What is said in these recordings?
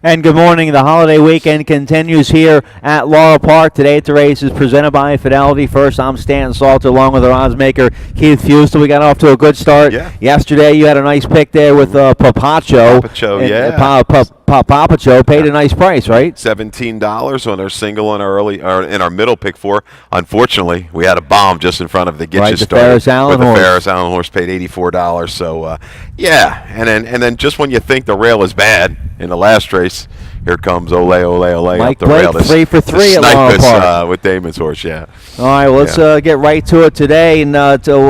And good morning. The holiday weekend continues here at Laurel Park. Today at the race is presented by Fidelity First. I'm Stan Salter along with our odds maker, Keith Fusel. We got off to a good start. Yeah. Yesterday you had a nice pick there with Papacho. Papacho, yeah. Papacho paid a nice price, right? $17 on our single and our in our middle pick four. Unfortunately, we had a bomb just in front of the Gitches the Ferris Allen horse. The Ferris Allen horse paid $84. So, yeah. And then just when you think the rail is bad in the last race, here comes Ole Mike up the rail. Blake, 3 for 3 at Laurel Park. With Damon's horse, yeah. All right, well, let's get right to it today. And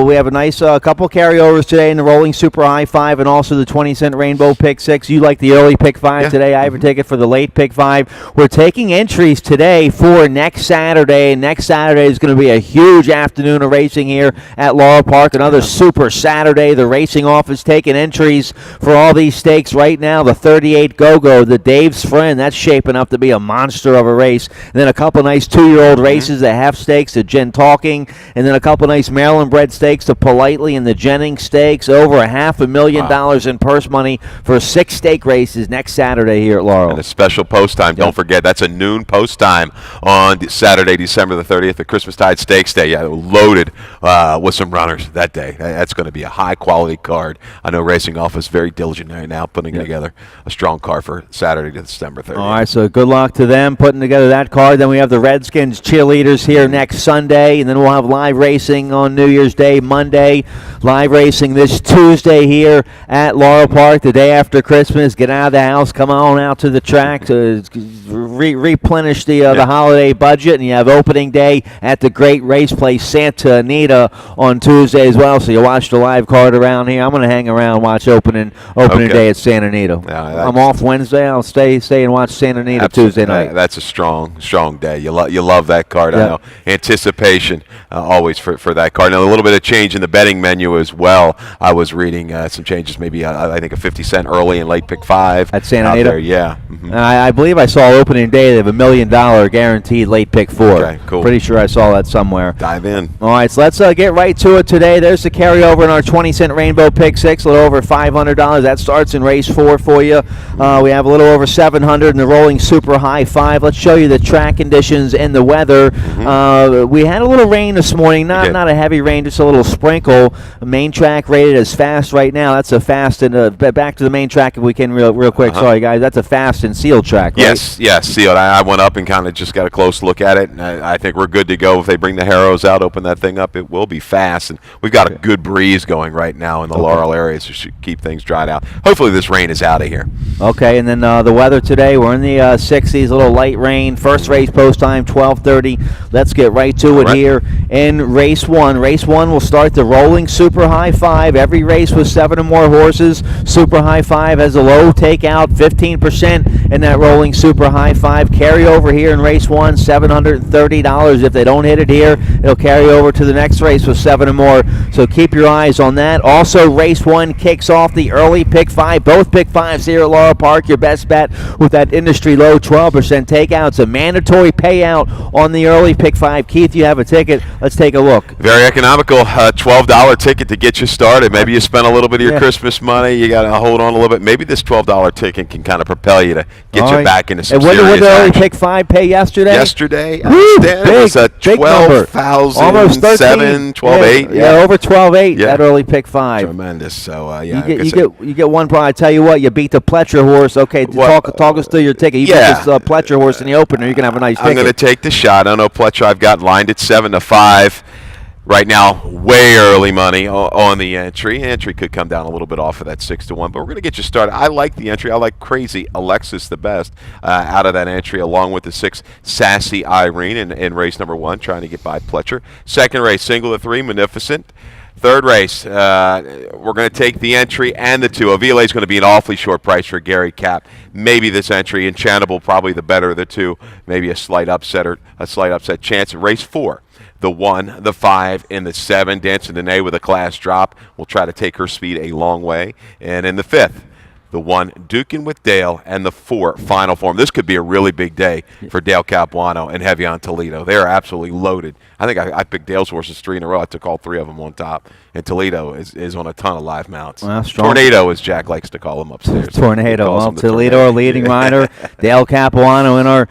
we have a nice couple carryovers today in the Rolling Super High 5 and also the 20-cent Rainbow Pick 6. You like the early Pick 5 today. I have a ticket for the late Pick 5. We're taking entries today for next Saturday. Next Saturday is going to be a huge afternoon of racing here at Laurel Park. Another Super Saturday. The racing office taking entries for all these stakes right now. The 38 Go-Go, the Dave's Friend. That's shaping up to be a monster of a race. And then a couple nice 2-year-old races, the half stakes, the Jen Talking, and then a couple nice Maryland-bred stakes, the Politely and the Jennings Stakes. Over $500,000 in purse money for 6 stake races next Saturday here at Laurel. And a special post time. Don't forget, that's a noon post time on Saturday, December the 30th, the Christmastide Stakes Day. Yeah, loaded with some runners that day. That's going to be a high-quality card. I know Racing Office is very diligent right now putting together a strong card for Saturday, December 30th. All right, so good luck to them putting together that card. Then we have the Redskins cheerleaders here next Sunday, and then we'll have live racing on New Year's Day, Monday. Live racing this Tuesday here at Laurel Park, the day after Christmas. Get out of the house, come on out to the track to replenish the holiday budget, and you have opening day at the great race place Santa Anita on Tuesday as well. So you watch the live card around here. I'm going to hang around and watch opening day at Santa Anita. Yeah, I'm off Wednesday. I'll stay and watch Santa Anita Tuesday night. That's a strong day. You love that card. I know. Anticipation always for that card. Now, a little bit of change in the betting menu as well. I was reading some changes, maybe I think a 50-cent early and late pick 5. At Santa Anita? There, yeah. Mm-hmm. I believe I saw opening day they have $1 million guaranteed late pick 4. Okay, cool. Pretty sure I saw that somewhere. Dive in. All right, so let's get right to it today. There's the carryover in our 20-cent Rainbow Pick 6, a little over $500. That starts in race 4 for you. We have a little over $700 in the Rolling Super High 5. Let's show you the track conditions and the weather. Mm-hmm. We had a little rain this morning, not a heavy rain, just a little sprinkle. Main track rated as fast right now. That's a fast and back to the main track if we can real quick. Sorry guys, that's a fast and sealed track, right? Yes, sealed. I went up and kind of just got a close look at it, and I think we're good to go. If they bring the harrows out, open that thing up, it will be fast. And we've got a good breeze going right now in the Laurel area, so should keep things dried out. Hopefully this rain is out of here. Okay, and then the weather today, we're in the 60s, a little light rain. First race post time, 12:30. Let's get right to it here in race 1. Race 1 will start the Rolling Super High 5. Every race with 7 or more horses. Super High 5 has a low takeout, 15% in that Rolling Super High 5. Carry over here in race 1, $730. If they don't hit it here, it'll carry over to the next race with 7 or more. So keep your eyes on that. Also, race 1 kicks off the early pick 5. Both pick 5s here at Laurel Park. Your best bet with that industry low 12% takeout. It's a mandatory payout on the early pick 5. Keith, you have a ticket. Let's take a look. Very economical. $12 ticket to get you started. Maybe you spent a little bit of your Christmas money. You got to hold on a little bit.Maybe this $12 ticket can kind of propel you to get you back into some serious action. And what did the early pick 5 pay yesterday? Yesterday, it was a 12,000, almost 13, 12,800. Yeah, over 12,800. That early pick 5. Tremendous. So you get one prize. I tell you what, you beat the Pletcher horse. Okay, talk us through your ticket. You beat this Pletcher horse in the opener. You can have a nice ticket. I'm going to take the shot. I know Pletcher. I've got lined at 7-5. Right now, way early money on the entry. Entry could come down a little bit off of that 6-1, but we're going to get you started. I like the entry. I like Crazy Alexis the best out of that entry, along with the 6 Sassy Irene in race number 1, trying to get by Pletcher. Second race, single to 3, Magnificent. Third race, we're going to take the entry and the 2. Avila is going to be an awfully short price for Gary Cap. Maybe this entry, Enchantable, probably the better of the 2. Maybe a slight upset chance. Race 4. The 1, the 5, and the 7. Dancing Danae with a class drop. We'll try to take her speed a long way. And in the 5th, the 1, Dukin with Dale, and the 4, Final Form. This could be a really big day for Dale Capuano and Heavy on Toledo. They are absolutely loaded. I think I picked Dale's horses 3 in a row. I took all 3 of them on top. and Toledo is on a ton of live mounts. Well, strong. Tornado, as Jack likes to call him upstairs. Tornado. He calls Well, him the Toledo, our leading rider. Dale Capuano in our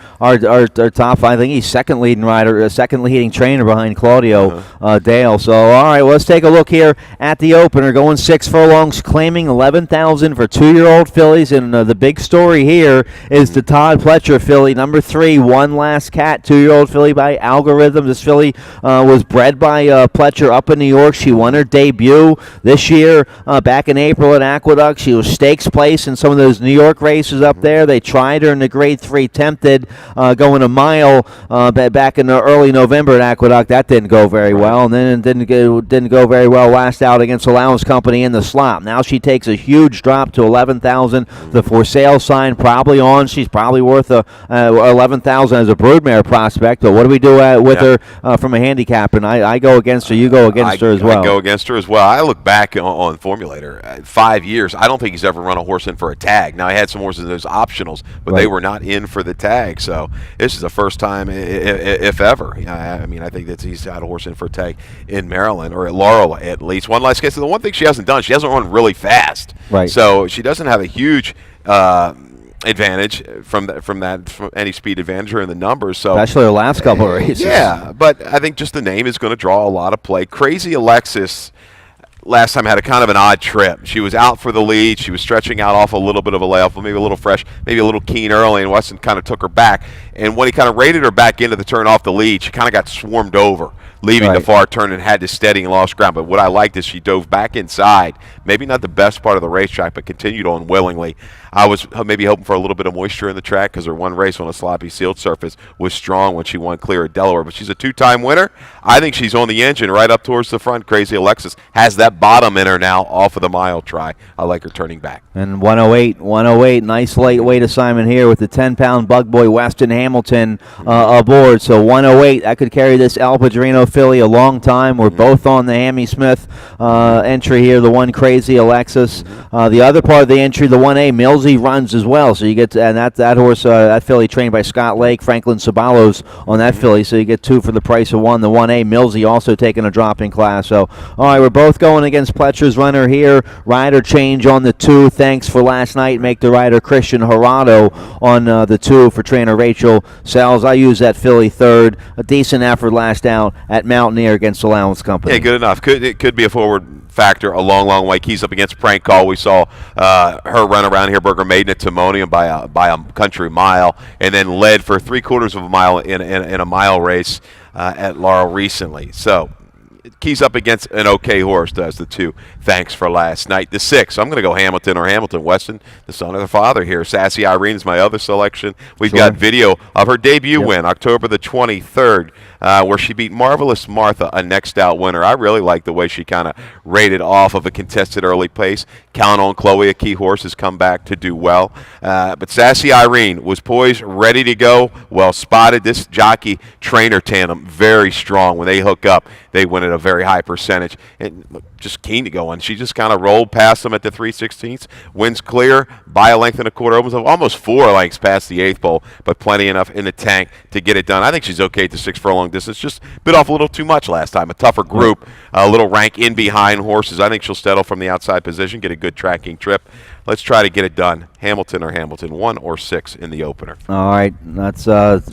top five. I think he's second leading rider, second leading trainer behind Claudio Dale. So, all right, well, let's take a look here at the opener. Going 6 furlongs, claiming 11,000 for 2-year-old fillies. And the big story here is the Todd Pletcher filly, number 3, One Last Cat, 2-year-old filly by Algorithm. This filly was bred by Pletcher up in New York. She won her debut this year back in April at Aqueduct. She was stakes place in some of those New York races up there. They tried her in the Grade 3 Tempted, going a mile back in early November at Aqueduct. That didn't go very well, and then it didn't go very well last out against Allowance Company in the slop. Now she takes a huge drop to 11,000. The for sale sign probably on. She's probably worth 11,000 as a broodmare prospect. But what do we do with her from a handicap? And I go against her. You go against her as well. I go against her as well. I look back on Formulator, 5 years. I don't think he's ever run a horse in for a tag. Now, he had some horses in those optionals, but they were not in for the tag. So this is the first time, if ever. I mean, I think that he's had a horse in for a tag in Maryland or at Laurel at least. One last case. The one thing she hasn't done, she hasn't run really fast. Right. So she doesn't have a huge advantage from any speed advantage or in the numbers. So especially her last couple of races. Yeah, but I think just the name is going to draw a lot of play. Crazy Alexis last time had a kind of an odd trip. She was out for the lead. She was stretching out off a little bit of a layoff, maybe a little fresh, maybe a little keen early, and Weston kind of took her back. And when he kind of raided her back into the turn off the lead, she kind of got swarmed over, leaving the far turn and had to steady and lost ground. But what I liked is she dove back inside, maybe not the best part of the racetrack, but continued on willingly. I was maybe hoping for a little bit of moisture in the track because her one race on a sloppy sealed surface was strong when she won clear at Delaware. But she's a 2-time winner. I think she's on the engine right up towards the front. Crazy Alexis has that bottom in her now off of the mile try. I like her turning back. And 108, nice light weight assignment here with the 10-pound Bug Boy Weston Hamilton aboard. So 108, that could carry this Al Padrino filly a long time. We're both on the Hammy Smith entry here, the one Crazy Alexis. The other part of the entry, the 1A, Millsy runs as well. So you get and that horse, that filly trained by Scott Lake, Franklin Sabalos on that filly. So you get 2 for the price of 1. The 1A, Millsy, also taking a drop in class. So, all right, we're both going against Pletcher's runner here. Rider change on the 2. Thanks for last night. Make the rider Christian Gerardo on the 2 for trainer Rachel Sells. I use that filly 3rd. A decent effort last out at Mountaineer against Allowance Company. Yeah, good enough. It could be a forward factor a long way. Keys up against Prank Call. We saw her run around here, Burger Maiden at Timonium by a country mile, and then led for 3/4 of a mile in a mile race at Laurel recently. So keys up against an okay horse, does the 2. Thanks for last night. The 6, I'm going to go Hamilton or Hamilton. Weston, the son of the father here. Sassy Irene is my other selection. We've got video of her debut win, October the 23rd, where she beat Marvelous Martha, a next out winner. I really like the way she kind of rated off of a contested early pace. Count on Chloe, a key horse, has come back to do well. But Sassy Irene was poised, ready to go, well spotted. This jockey trainer tandem, very strong. When they hook up, they win at a very high percentage. And just keen to go on. She just kind of rolled past them at the 3/16, wins clear by a length and a quarter, opens up almost 4 lengths past the 8th pole, but plenty enough in the tank to get it done. I think she's okay at the 6 furlong distance. Just bit off a little too much last time. A tougher group, a little rank in behind horses. I think she'll settle from the outside position, get a good tracking trip. Let's try to get it done. Hamilton or Hamilton, 1 or 6 in the opener. All right, that's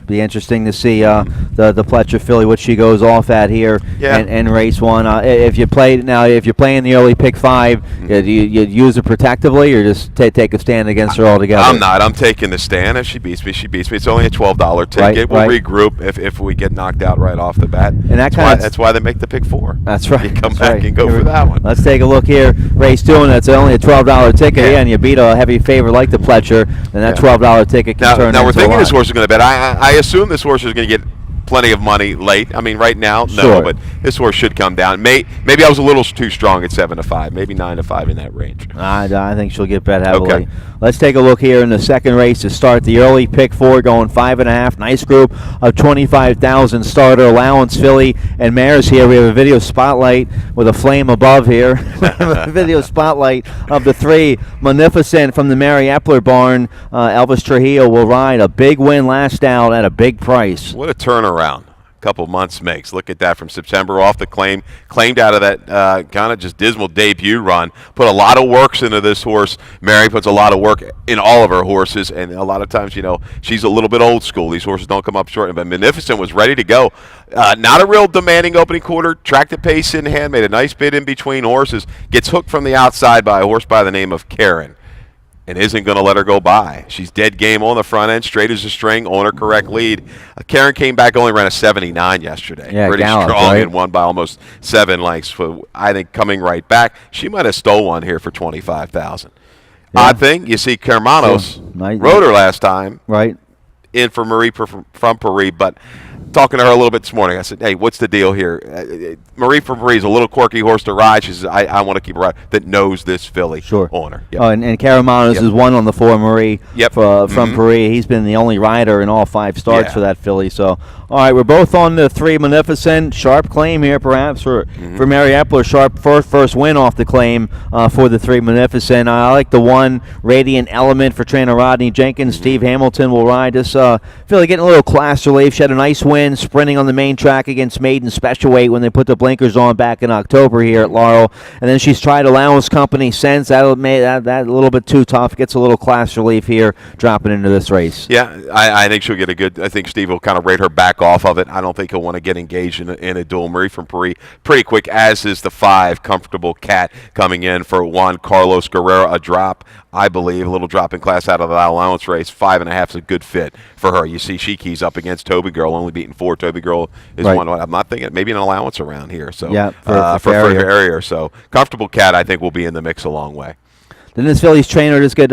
be interesting to see the Pletcher filly, what she goes off at here in race 1. If you're playing the early pick 5, you use it protectively or just take a stand against her altogether? I'm not. I'm taking the stand. If she beats me, she beats me. It's only a $12 ticket. We'll regroup if we get knocked out right off the bat. And that's why they make the pick 4. That's right. You come back and go for that one. Let's take a look here. Race 2, and that's only a $12 ticket. And you beat a heavy favorite like the Pletcher, then that $12 ticket can turn into a lot. Now we're thinking this horse is going to bet. I assume this horse is going to get plenty of money late. I mean, right now, no, but this horse should come down. Maybe I was a little too strong at 7-5, maybe 9-5 in that range. I think she'll get bet heavily. Okay. Let's take a look here in the second race to start the early pick 4, going 5.5. Nice group of 25,000 starter allowance filly and mares here. We have a video spotlight with a flame above here. Video spotlight of the 3. Magnificent from the Mary Epler barn. Elvis Trujillo will ride. A big win last out at a big price. What a turnaround. couple months makes. Look at that, from September off the claimed out of that kind of just dismal debut run. Put a lot of works into this horse. Mary puts a lot of work in all of her horses, and a lot of times, she's a little bit old school. These horses don't come up short, but Magnificent was ready to go. Not a real demanding opening quarter. Tracked the pace in hand, made a nice bid in between horses. Gets hooked from the outside by a horse by the name of Karen, and isn't going to let her go by. She's dead game on the front end, straight as a string, on her correct lead. Karen came back, only ran a 79 yesterday. Yeah, pretty galloped, strong, right? and won by almost 7 lengths. So I think coming right back, she might have stole one here for $25,000. Yeah. Odd thing, you see Kermanos rode her last time, right? In for Marie from Paris, but talking to her a little bit this morning, I said, hey, what's the deal here? Marie from Paris is a little quirky horse to ride. She says, I want to keep a ride that knows this filly on her. Yep. Oh, and Caramanos is one on the 4 Marie from Paris. He's been the only rider in all 5 starts for that filly. So, all right, we're both on the 3 Magnificent. Sharp claim here, perhaps, for Mary Epler. Sharp first win off the claim for the 3 Magnificent. I like the 1 Radiant Element for trainer Rodney Jenkins. Steve Hamilton will ride this filly, getting a little class relief. She had a nice win sprinting on the main track against Maiden Special Weight when they put the blinkers on back in October here at Laurel. And then she's tried Allowance Company since. That a little bit too tough. Gets a little class relief here dropping into this race. Yeah, I think she'll get a good – I think Steve will kind of rate her back off of it. I don't think he'll want to get engaged in a duel. Marie from Paris pretty quick, as is the 5 Comfortable Cat coming in for Juan Carlos Guerrero. A drop, I believe, a little drop in class out of the allowance race. 5.5 is a good fit for her. You see she keys up against Toby Girl, only beating 4. Toby Girl is one. I'm not thinking maybe an allowance around here. So for Farrier. So Comfortable Cat, I think, will be in the mix a long way. Didn't this Phillies trainer just get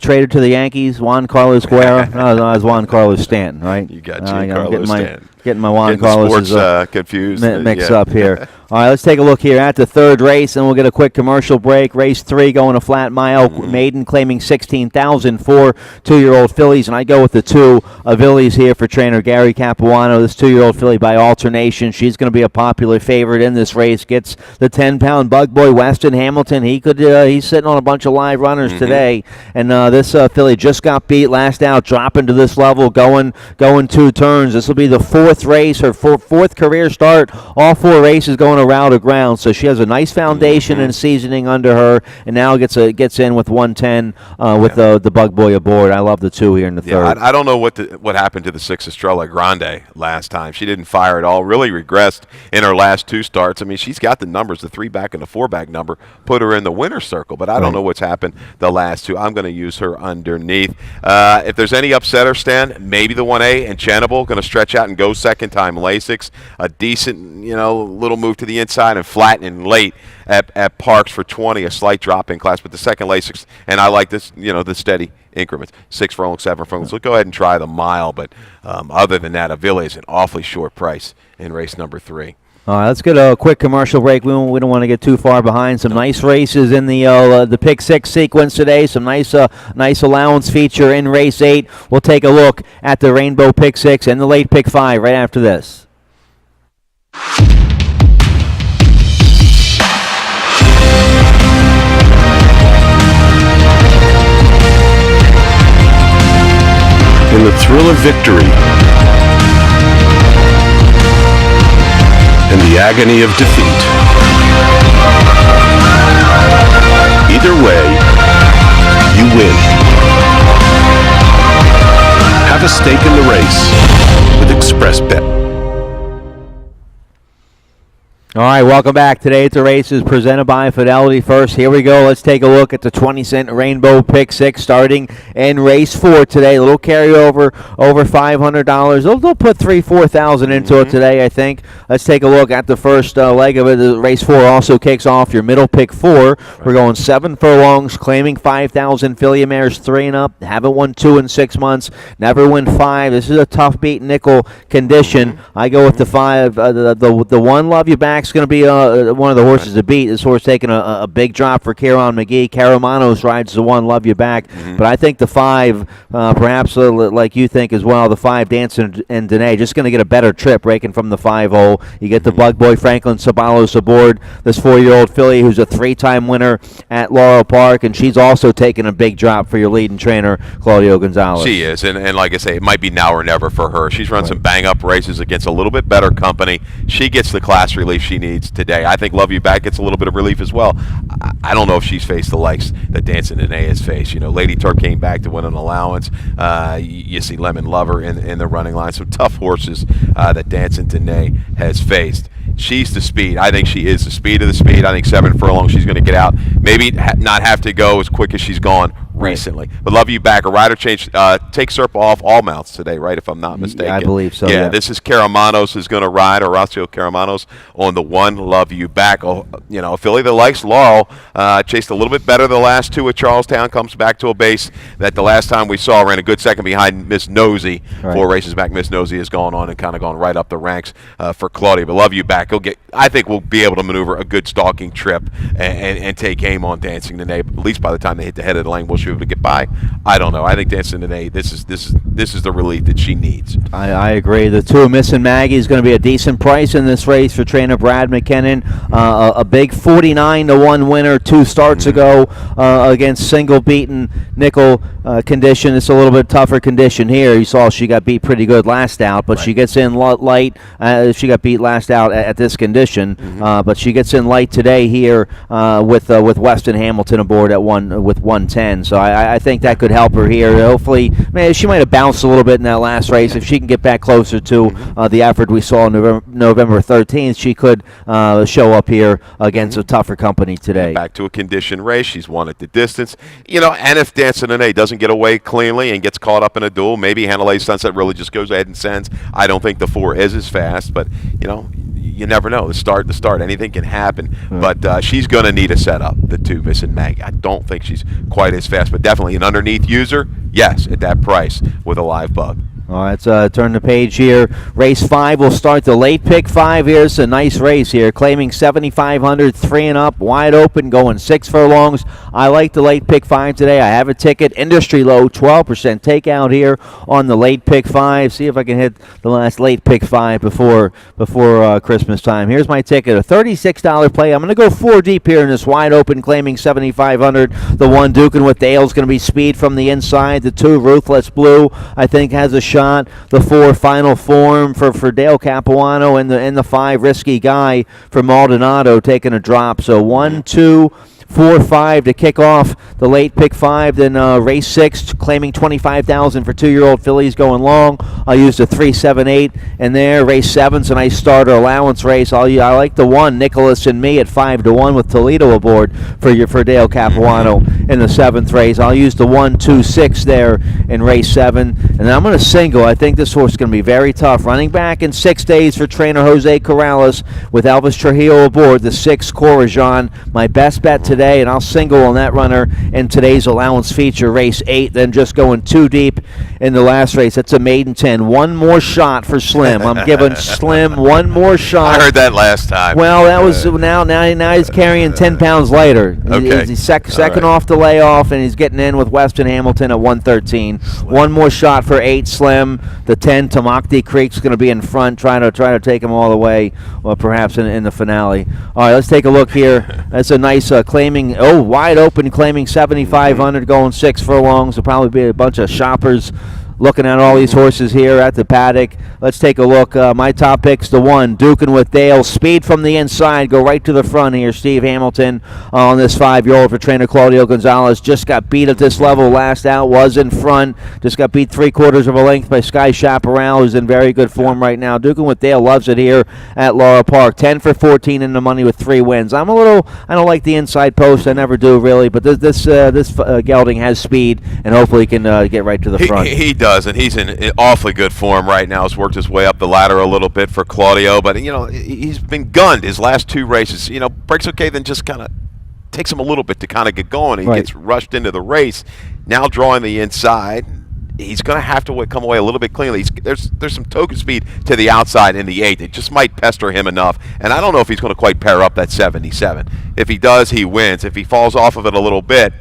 traded to the Yankees? Juan Carlos Guerrero? No, it was Juan Carlos Stanton, right? You got Giancarlo Stanton. Getting my Juan Carlos confused. Mix up here. All right, let's take a look here at the 3rd race, and we'll get a quick commercial break. Race 3 going a flat mile. Maiden claiming $16,000 for 2-year-old fillies, and I go with the 2 Aviles here for trainer Gary Capuano. This 2-year-old filly by alternation. She's going to be a popular favorite in this race. Gets the 10-pound bug boy Weston Hamilton. He's sitting on a bunch of live runners today, and this filly just got beat last out, dropping to this level, going 2 turns. This will be the 4th race, her 4th career start. All 4 races going around the ground, so she has a nice foundation and seasoning under her, and now gets in with 110 with the bug boy aboard. I love the 2 here in the 3rd. I don't know what happened to the 6 Estrella Grande last time. She didn't fire at all. Really regressed in her last 2 starts. I mean, she's got the numbers, the 3 back and the 4 back number, put her in the winner's circle, but I don't know what's happened the last 2. I'm going to use her underneath. If there's any upsetter, Stan, maybe the 1A Enchanable, going to stretch out and go second time Lasix. A decent, little move to the inside and flattening late at Parks for 20, a slight drop in class, but the second Lasix, and I like this, the steady increments, 6 furlongs, 7 furlongs. So go ahead and try the mile, but other than that, Avila is an awfully short price in race number 3. All right, let's get a quick commercial break. We don't want to get too far behind. Some nice races in the pick 6 sequence today. Some nice allowance feature in race 8. We'll take a look at the Rainbow pick 6 and the late pick 5 right after this. In the thrill of victory and the agony of defeat, either way, you win. Have a stake in the race with ExpressBet. All right, welcome back. Today at the races presented by Fidelity First. Here we go. Let's take a look at the 20-cent Rainbow Pick 6 starting in race 4 today. A little carryover over $500. They'll put $4,000 into it today, I think. Let's take a look at the first leg of it. The race 4 also kicks off your middle pick 4. We're going 7 furlongs, claiming 5,000. Filia mares 3 and up. Haven't won 2 in 6 months. Never win 5. This is a tough beat nickel condition. I go with the 5. The one Love You Back 6 going to be one of the horses to beat. This horse taking a big drop for Kieran McGee. Caramanos rides the 1, Love You Back. But I think the 5, perhaps like you think as well, the 5, Dancing and Danae, just going to get a better trip raking from the 5 hole. You get the Bug Boy Franklin Sabalos aboard, this 4-year-old filly who's a 3-time winner at Laurel Park, and she's also taking a big drop for your leading trainer, Claudio Gonzalez. She is, and like I say, it might be now or never for her. She's run some bang-up races against a little bit better company. She gets the class relief she needs today. I think Love You Back gets a little bit of relief as well. I don't know if she's faced the likes that Dancing Danae has faced. Lady Turk came back to win an allowance. You see Lemon Lover in the running line. Some tough horses that Dancing Danae has faced. She's the speed. I think she is the speed of the speed. I think 7 furlongs she's going to get out. Maybe not have to go as quick as she's gone recently. But Love You Back, a rider change, takes Serpa off all mounts today, right, if I'm not mistaken. I believe so, yeah. This is Caramanos is going to ride, Horacio Caramanos, on the 1, Love You Back. A filly that likes Laurel, chased a little bit better the last 2 at Charlestown, comes back to a base that the last time we saw ran a good second behind Miss Nosy. 4 races back, Miss Nosy has gone on and kind of gone right up the ranks for Claudia. But Love You Back, I think we'll be able to maneuver a good stalking trip and take aim on Dancing Danae. At least by the time they hit the head of the lane, we'll be able to get by. I don't know. I think Dancing Danae, this is the relief that she needs. I agree. The 2, Missing Maggie, is going to be a decent price in this race for trainer Brad McKinnon. A big 49-1 winner 2 starts ago against single beaten nickel condition. It's a little bit tougher condition here. You saw she got beat pretty good last out, but she gets in light. She got beat last out at this condition, but she gets in light today here with Weston Hamilton aboard at 110. So I think that could help her here. Hopefully, she might have bounced a little bit in that last race. If she can get back closer to the effort we saw November 13th, she could show up here against a tougher company today. Back to a condition race. She's won at the distance. And if Dancing Danae doesn't get away cleanly and gets caught up in a duel, maybe Hanalei Sunset really just goes ahead and sends. I don't think the 4 is as fast, but, you never know. The start. Anything can happen. But she's going to need a setup, the 2, Missing Maggie. I don't think she's quite as fast, but definitely an underneath user, yes, at that price with a live bug. All right, let's turn the page here. Race 5 will start the late pick 5 here. It's a nice race here, claiming 7,500, 3 and up, wide open, going 6 furlongs. I like the late pick 5 today. I have a ticket, industry low, 12% takeout here on the late pick 5. See if I can hit the last late pick 5 before Christmas time. Here's my ticket, a $36 play. I'm going to go 4 deep here in this wide open, claiming 7,500. The 1, Dukin with Dale, is going to be speed from the inside. The 2, Ruthless Blue, I think has a shot. The 4, Final Form for Dale Capuano, and the 5, Risky Guy for Maldonado taking a drop. So 1, 2, 4, 5 to kick off the late pick 5. Then race 6, claiming 25,000 for 2-year-old fillies going long. I'll use the 3, 7, 8 in there. Race 7's a nice starter allowance race. I like the 1, Nicholas and Me, at 5-1 with Toledo aboard for Dale Capuano in the 7th race. I'll use the 1, 2, 6 there in race 7. And then I'm going to single. I think this horse is going to be very tough. Running back in 6 days for trainer Jose Corrales with Elvis Trujillo aboard, the 6, Corajon. My best bet today, and I'll single on that runner in today's allowance feature, race 8. Then just going 2 deep in the last race. That's a maiden 10. 1 more shot for Slim. I'm giving Slim 1 more shot. I heard that last time. Well, that was now he's carrying 10 pounds lighter. Okay. He's second off the layoff, and he's getting in with Weston Hamilton at 113. 1 more shot for 8, Slim. The 10, Tamakti Creek's going to be in front, trying to take him all the way, or perhaps in the finale. All right, let's take a look here. That's a nice claiming, wide open, claiming 7,500, going 6 furlongs. There'll probably be a bunch of shoppers looking at all these horses here at the paddock. Let's take a look. My top pick's the 1, Dukin with Dale. Speed from the inside. Go right to the front here. Steve Hamilton on this 5-year-old for trainer Claudio Gonzalez. Just got beat at this level last out. Was in front. Just got beat 3/4 of a length by Sky Chaparral, who's in very good form right now. Dukin with Dale loves it here at Laurel Park. 10 for 14 in the money with 3 wins. I don't like the inside post. I never do really, but this gelding has speed, and hopefully he can get right to the front. He does, and he's in awfully good form right now. He's worked his way up the ladder a little bit for Claudio, but he's been gunned his last 2 races. Breaks okay, then just kind of takes him a little bit to kind of get going. He gets rushed into the race. Now drawing the inside. he's going to have to come away a little bit cleanly. There's some token speed to the outside in the 8. It just might pester him enough. And I don't know if he's going to quite pair up that 77. If he does, he wins. If he falls off of it a little bit,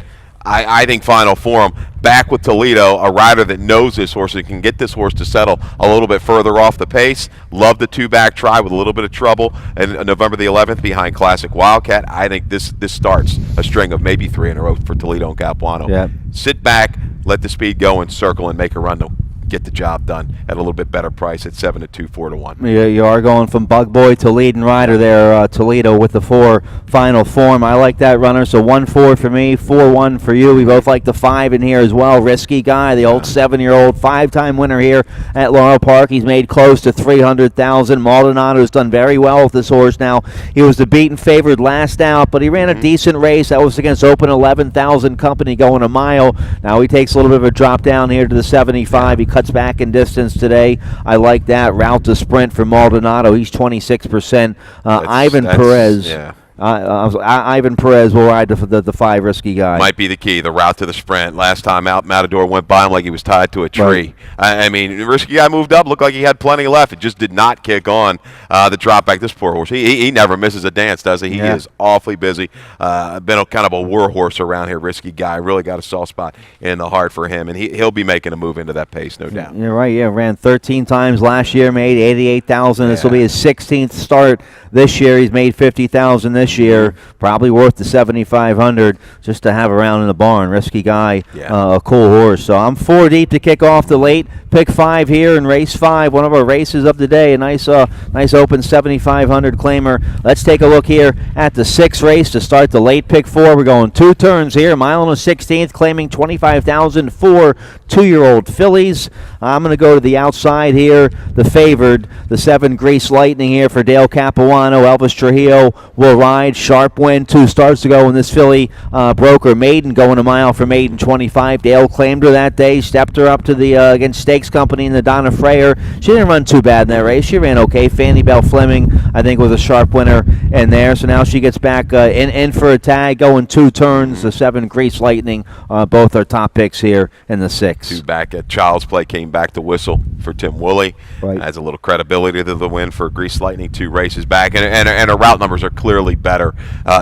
I think final form, back with Toledo, a rider that knows this horse and can get this horse to settle a little bit further off the pace. Love the 2-back try with a little bit of trouble. And November the 11th behind Classic Wildcat. I think this starts a string of maybe 3 in a row for Toledo and Capuano. Yeah. Sit back, let the speed go and circle and make a run to get the job done at a little bit better price at 7-2, 4-1. You are going from Bug Boy to leading rider there, Toledo with the 4 final form. I like that runner, so 1-4 for me, 4-1 for you. We both like the 5 in here as well. Risky Guy, the old 7-year-old, 5-time winner here at Laurel Park. He's made close to $300,000. Maldonado's done very well with this horse now. He was the beaten favorite last out, but he ran a decent race. That was against Open 11,000 company going a mile. Now he takes a little bit of a drop down here to the 75. He cuts back in distance today. I like that route to sprint for Maldonado. He's 26%. Ivan Perez. Yeah. Ivan Perez will ride the 5 Risky Guy. Might be the key, the route to the sprint. Last time out, Matador went by him like he was tied to a tree. Right. I mean, Risky Guy moved up, looked like he had plenty left. It just did not kick on the drop back. This poor horse, he never misses a dance, does he? He is awfully busy. Been kind of a war horse around here, Risky Guy. Really got a soft spot in the heart for him, and he'll be making a move into that pace, no doubt. You're right, yeah. Ran 13 times last year, made $88,000. This will be his 16th start this year. He's made $50,000 this year. Probably worth the $7,500 just to have around in the barn. Risky Guy, a cool horse. So I'm 4 deep to kick off the late pick 5 here in race 5, one of our races of the day. A nice open $7,500 claimer. Let's take a look here at the 6th race to start the late pick 4. We're going 2 turns here. Mile and a 16th, claiming $25,000 for 2-year-old fillies. I'm going to go to the outside here. The favored, the 7 Grease Lightning here for Dale Capuano. Elvis Trujillo will ride. Sharp win, 2 starts to go in this filly. Broker Maiden going a mile for Maiden 25. Dale claimed her that day, stepped her up to the against Stakes Company in the Donna Freyer. She didn't run too bad in that race. She ran okay. Fanny Bell Fleming, I think, was a sharp winner in there. So now she gets back in for a tag, going 2 turns. The 7 Grease Lightning, both are top picks here in the 6. 2 back at Child's Play, came back to whistle for Tim Woolley. Right. Adds a little credibility to the win for Grease Lightning. 2 races back, and her route numbers are clearly better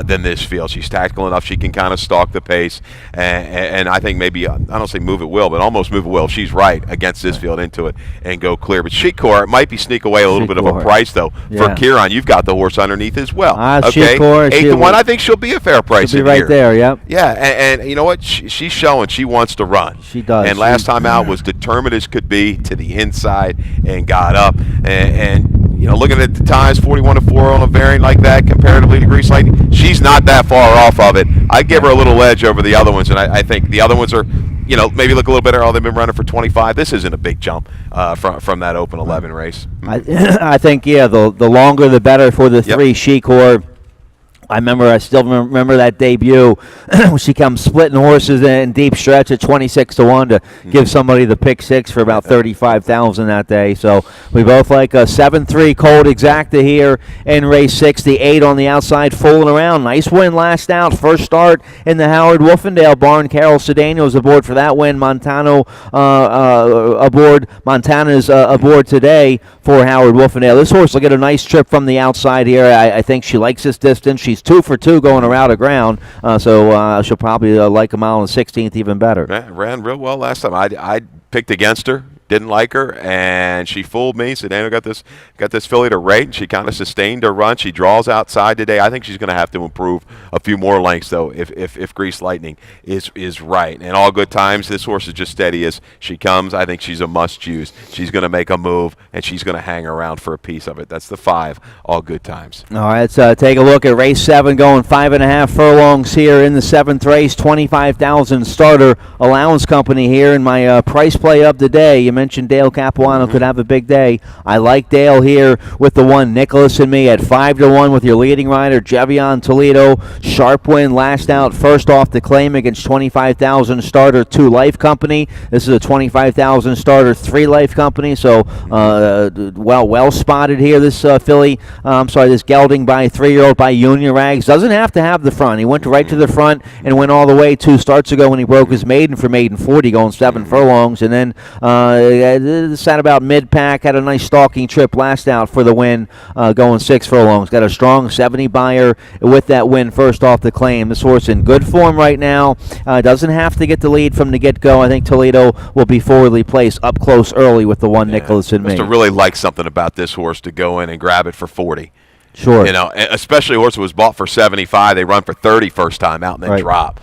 than this field. She's tactical enough. She can kind of stalk the pace, and I think maybe, I don't say move it will, but almost move it will. She's right against this field into it and go clear. But Shikor might be sneak away a little bit of a price, though, for Kieran. You've got the horse underneath as well. Okay, Shikor, 8-1, I think she'll be a fair price she'll in be right here. there, yep. Yeah, and you know what? She's showing she wants to run. She does. And last time out was determined as could be to the inside and got up. And you know, looking at the times, 41-4 on a variant like that comparatively to Grease Lightning, she's not that far off of it. I give her a little edge over the other ones, and I think the other ones are, you know, maybe look a little better. Oh, they've been running for 25. This isn't a big jump from that Open 11 race. I think, the longer the better for the 3 Shikor. I still remember that debut when she comes splitting horses in deep stretch at 26-1 to give somebody the pick 6 for about $35,000 that day. So we both like a 7-3 Cold Exacta here in race 6. The 8 on the outside, fooling around. Nice win last out. First start in the Howard Wolfendale barn. Carol Cedeno aboard for that win. Montana's aboard today for Howard Wolfendale. This horse will get a nice trip from the outside here. I think she likes this distance. She's 2 for 2 going around the ground, so she'll probably like a mile and 16th even better. Ran real well last time. I picked against her. Didn't like her, and she fooled me. Sedano got this filly to rate, and she kind of sustained her run. She draws outside today. I think she's going to have to improve a few more lengths, though, if Grease Lightning is right. And all good times, this horse is just steady as she comes. I think she's a must-use. She's going to make a move, and she's going to hang around for a piece of it. That's the 5, all good times. All right, let's take a look at race 7, going 5.5 furlongs here in the 7th race. $25,000 starter allowance company here in my price play of the day. You mentioned Dale Capuano could have a big day. I like Dale here with the one Nicholas and me at 5-1 with your leading rider, Jevion Toledo. Sharp win last out, first off the claim against 25,000 starter 2 Life Company. This is a 25,000 starter 3 Life Company, so well spotted here. This this gelding by 3-year-old by Union Rags doesn't have to have the front. He went right to the front and went all the way 2 starts ago when he broke his maiden for maiden 40, going 7 furlongs, and then sat about mid-pack, had a nice stalking trip last out for the win, going 6 furlongs. Got a strong 70 buyer with that win first off the claim. This horse in good form right now. Doesn't have to get the lead from the get-go. I think Toledo will be forwardly placed up close early with the one Nicholas and me. Must have really liked something about this horse to go in and grab it for 40. Sure. You know, especially a horse that was bought for 75. They run for 30 first time out and then drop.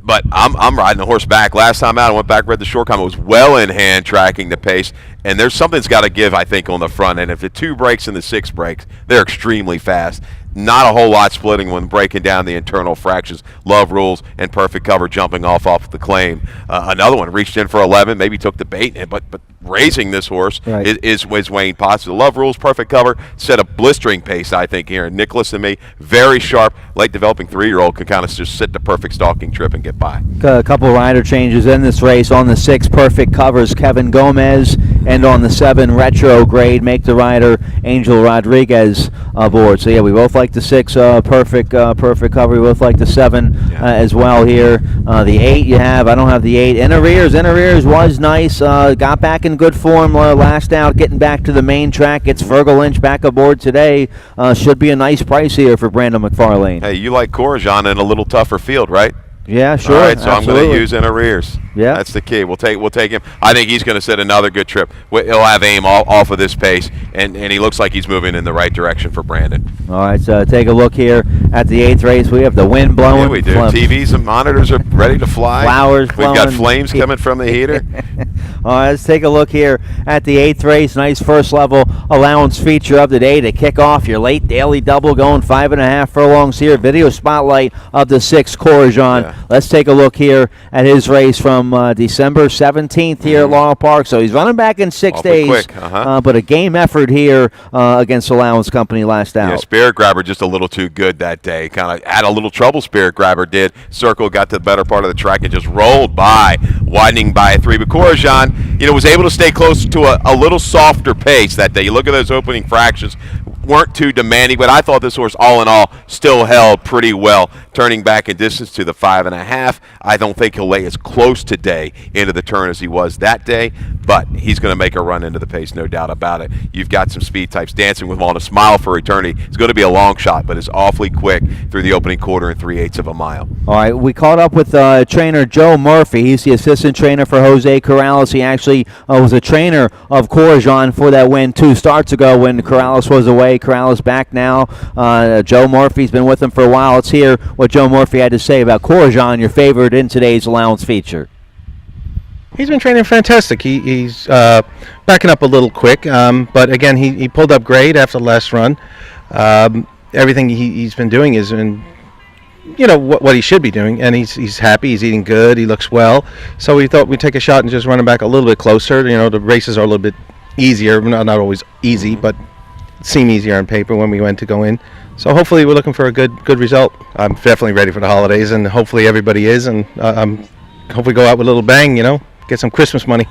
But I'm riding the horse back. Last time out, I went back, read the short comment. It was well in hand, tracking the pace. And there's something's got to give, I think, on the front end. If the 2 breaks and the 6 breaks, they're extremely fast. Not a whole lot splitting when breaking down the internal fractions. Love Rules and Perfect Cover jumping off the claim. Another one reached in for 11, maybe took the bait, but raising this horse is Wayne Potts. The Love Rules, Perfect Cover set a blistering pace, I think, here. Nicholas and me, very sharp, late developing 3-year-old can kind of just sit the perfect stalking trip and get by. A couple rider changes in this race. On the 6 Perfect Covers, Kevin Gomez, and on the 7 Retro Grade, make the rider Angel Rodriguez aboard. So yeah, we both like the 6 perfect Cover. We both like the 7 as well here. The 8 you have. I don't have the 8. In arrears was nice. Got back in good form last out, getting back to the main track. Gets Fergal Lynch back aboard today. Should be a nice price here for Brandon McFarlane. Hey, you like Corajon in a little tougher field, right? Yeah, sure. All right, so absolutely. I'm going to use in arrears. Yeah, that's the key. We'll take him. I think he's going to set another good trip. He'll have aim off of this pace, and he looks like he's moving in the right direction for Brandon. All right, so take a look here at the 8th race. We have the wind blowing. Yeah, we do. TVs and monitors are ready to fly. Flowers We've got flames coming from the heater. All right, let's take a look here at the 8th race. Nice first level allowance feature of the day to kick off your late daily double, going 5.5 furlongs here. Video spotlight of the 6 Corajon. Yeah. Let's take a look here at his race from December 17th here at Laurel Park. So he's running back in 6 days, quick. but a game effort here against Allowance Company last out. Yeah, Spirit Grabber just a little too good that day. Kind of had a little trouble, Spirit Grabber did. Circle got to the better part of the track and just rolled by, widening by a 3. But Corajon, was able to stay close to a little softer pace that day. You look at those opening fractions, weren't too demanding, but I thought this horse, all in all, still held pretty well. Turning back in distance to the 5.5, I don't think he'll lay as close today into the turn as he was that day, but he's going to make a run into the pace, no doubt about it. You've got some speed types dancing with him on a Smile for Eternity. It's going to be a long shot, but it's awfully quick through the opening quarter and 3/8 of a mile. All right, we caught up with trainer Joe Murphy. He's the assistant trainer for Jose Corrales. He actually was a trainer of Corajon for that win 2 starts ago when Corrales was away. Corrales back now. Joe Murphy's been with him for a while. Let's hear what Joe Murphy had to say about Corajon, your favorite in today's allowance feature. He's been training fantastic. He's backing up a little quick, but again, he pulled up great after the last run. Everything he's been doing is in, what he should be doing, and he's happy. He's eating good. He looks well. So we thought we'd take a shot and just run him back a little bit closer. The races are a little bit easier, not always easy, but seem easier on paper when we went to go in. So hopefully we're looking for a good result. I'm definitely ready for the holidays, and hopefully everybody is, and hopefully go out with a little bang, get some Christmas money.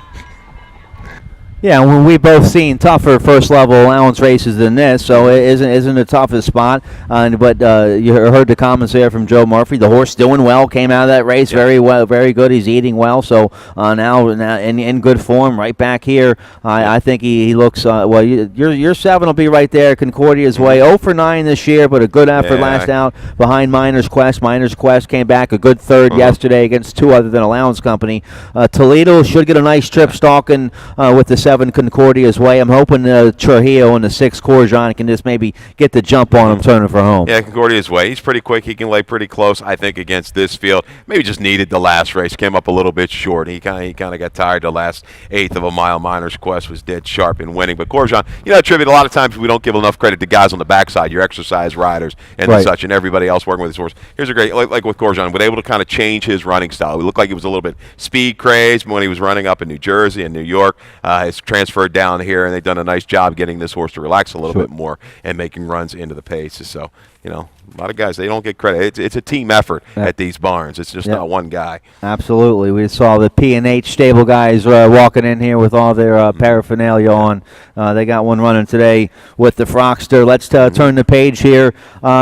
Yeah, well, we've both seen tougher first-level allowance races than this, so it isn't the toughest spot. But you heard the comments there from Joe Murphy. The horse doing well, came out of that race very well, very good. He's eating well, so now in good form, right back here. I think he looks well. Your 7 will be right there. Concordia's way 0 for 9 this year, but a good effort last out behind Miner's Quest. Miner's Quest came back a good third yesterday against 2 other than Allowance Company. Toledo should get a nice trip stalking with the 7 Concordia's way. I'm hoping Trujillo in the 6 Corjon can just maybe get the jump on him turning for home. Yeah, Concordia's way. He's pretty quick. He can lay pretty close, I think, against this field. Maybe just needed the last race. Came up a little bit short. He kind of got tired. The last eighth of a mile. Miner's Quest was dead sharp in winning. But Corjon, Tribute, a lot of times we don't give enough credit to guys on the backside, your exercise riders and such, and everybody else working with his horse. Here's a great, like with Corjon, was able to kind of change his running style. He looked like he was a little bit speed crazed when he was running up in New Jersey and New York. He's transferred down here, and they've done a nice job getting this horse to relax a little bit more and making runs into the paces. So, a lot of guys, they don't get credit. It's a team effort at these barns. It's just not one guy. Absolutely. We saw the P&H stable guys walking in here with all their paraphernalia on. They got one running today with the Frockster. Let's turn the page here.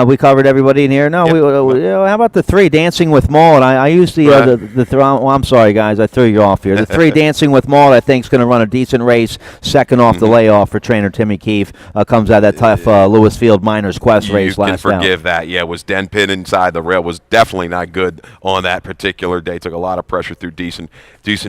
We covered everybody in here. No, how about the 3 Dancing with Maul? I used I'm sorry, guys. I threw you off here. The 3 Dancing with Maul, I think, is going to run a decent race. Second off the layoff for trainer Timmy Keefe. Comes out of that tough Lewisfield Miners Quest race last night. Forgive that. Yeah, was Den Pin inside the rail, was definitely not good on that particular day. Took a lot of pressure through decent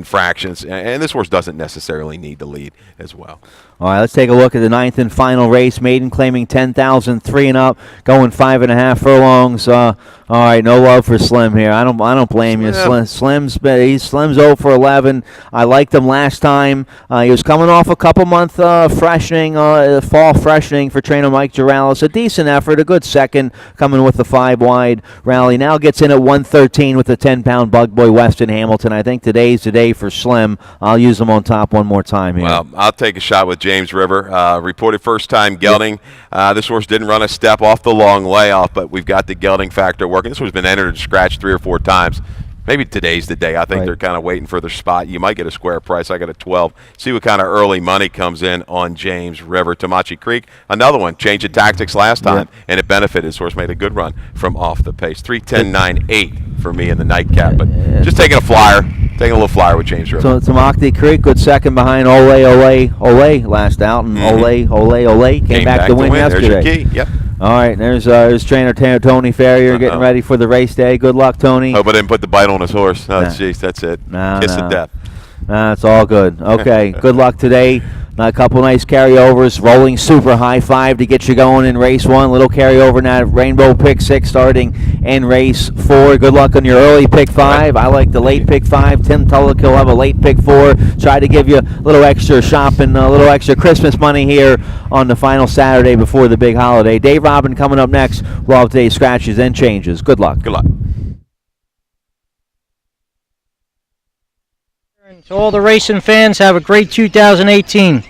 fractions, and this horse doesn't necessarily need to lead as well. All right, let's take a look at the 9th and final race. Maiden claiming 10,000, 3 and up, going 5.5 furlongs. All right, no love for Slim here. I don't blame you. Slim's 0 for 11. I liked him last time. He was coming off a couple month freshening, fall freshening for trainer Mike Giralis. A decent effort, a good second, coming with the 5 wide rally. Now gets in at 113 with the 10-pound Bug Boy Weston Hamilton. I think today's the day for Slim. I'll use him on top one more time here. Well, I'll take a shot with James River. Reported first time gelding. This horse didn't run a step off the long layoff, but we've got the gelding factor working. This horse has been entered and scratched 3 or 4 times. Maybe today's the day. I think they're kind of waiting for their spot. You might get a square price. I got a 12. See what kind of early money comes in on James River. Tamachi Creek, another one. Change of tactics last time, and it benefited. His horse made a good run from off the pace. 3:10.98 for me in the nightcap, but just taking a flyer. Taking a little flyer with James River. So Tamaki Creek, good second behind Ole last out, and Ole came back to win yesterday. There's your key. Yep. All right, there's trainer Tony Ferrier getting ready for the race day. Good luck, Tony. Hope I didn't put the bite on his horse. Oh, jeez, that's it. Kiss of death. It's all good. Okay, good luck today. A couple nice carryovers. Rolling Super High 5 to get you going in race 1. Little carryover now. Rainbow pick 6 starting in race 4. Good luck on your early pick 5. I like the late pick 5. Tim Tulloch will have a late pick 4. Try to give you a little extra shopping, a little extra Christmas money here on the final Saturday before the big holiday. Dave Robin coming up next. We'll have today's scratches and changes. Good luck. Good luck. To all the racing fans, have a great 2018.